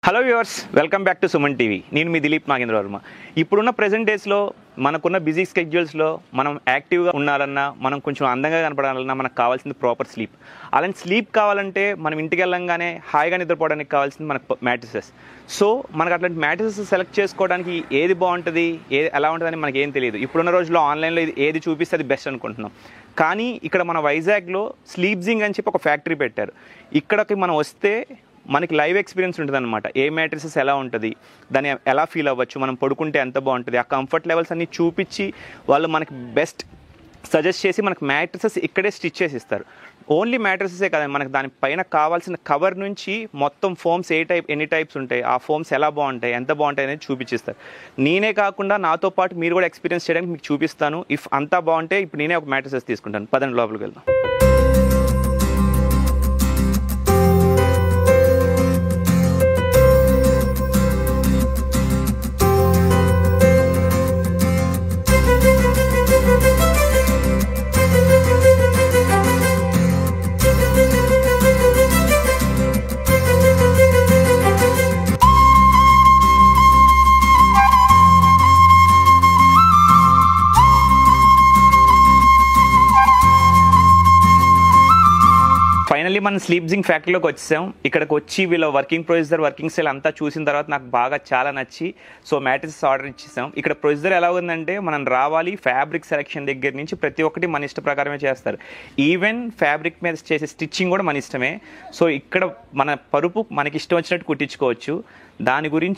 Hello viewers, welcome back to Suman TV. నేను మీ దిలీప్ నాగేంద్ర వర్మ. ఇప్పుడున్న present డేస్లో మనకున్న బిజీ స్కెడ్యూల్స్లో మనం యాక్టివ్గా ఉండాలన్నా, మనం కొంచెం అందంగా కనపడాలన్నా మనకు కావాల్సింది ప్రాపర్ స్లీప్. అలాంటి స్లీప్ కావాలంటే మనం ఇంటికి వెళ్ళంగానే హాయిగా నిద్రపోవడానికి కావాల్సింది మనకు మ్యాట్రిసెస్. సో మనకు అట్లాంటి మ్యాట్రిసెస్ సెలెక్ట్ చేసుకోవడానికి ఏది బాగుంటుంది, ఏది ఎలా ఉంటుందని మనకి ఏం తెలియదు. ఇప్పుడున్న రోజుల్లో ఆన్లైన్లో ఏది చూపిస్తే అది బెస్ట్ అనుకుంటున్నాం. కానీ ఇక్కడ మన వైజాగ్లో స్లీప్జింగ్ అని చెప్పి ఒక ఫ్యాక్టరీ పెట్టారు. ఇక్కడికి మనం వస్తే మనకి లైవ్ ఎక్స్పీరియన్స్ ఉంటుంది అనమాట. ఏ మ్యాట్రిసెస్ ఎలా ఉంటుంది, దాన్ని ఎలా ఫీల్ అవ్వచ్చు, మనం పడుకుంటే ఎంత బాగుంటుంది, ఆ కంఫర్ట్ లెవెల్స్ అన్నీ చూపించి వాళ్ళు మనకి బెస్ట్ సజెస్ట్ చేసి మనకి మ్యాట్రిసెస్ ఇక్కడే స్టిచ్ చేసి ఇస్తారు. ఓన్లీ మ్యాట్రిసెసే కాదు, మనకు దానిపైన కావాల్సిన కవర్ నుంచి మొత్తం ఫోమ్స్ ఎన్ని టైప్స్ ఉంటాయి, ఆ ఫోమ్స్ ఎలా బాగుంటాయి, ఎంత బాగుంటాయి అనేది చూపించిస్తారు. నేనే కాకుండా నాతో పాటు మీరు కూడా ఎక్స్పీరియన్స్ చేయడానికి మీకు చూపిస్తాను. ఇఫ్ అంతా బాగుంటే ఇప్పుడు నేనే ఒక మ్యాట్రిసెస్ తీసుకుంటాను. పదండి లోపలికి వెళ్దాం. ఫైనల్లీ మనం స్లీప్జింగ్ ఫ్యాక్టరీలోకి వచ్చాం. ఇక్కడికి వచ్చి వీళ్ళ వర్కింగ్ ప్రొసీజర్, వర్కింగ్ స్టైల్ అంతా చూసిన తర్వాత నాకు బాగా చాలా నచ్చి మ్యాట్రిసెస్ ఆర్డర్ ఇచ్చేసాం. ఇక్కడ ప్రొసీజర్ ఎలా ఉందంటే, మనం రావాలి, ఫ్యాబ్రిక్ సెలెక్షన్ దగ్గర నుంచి ప్రతి ఒక్కటి మన ఇష్ట ప్రకారమే చేస్తారు. ఈవెన్ ఫ్యాబ్రిక్ మీద చేసే స్టిచ్చింగ్ కూడా మన ఇష్టమే. సో ఇక్కడ మన పరుపు మనకి ఇష్టం వచ్చినట్టు కుట్టించుకోవచ్చు. దాని గురించి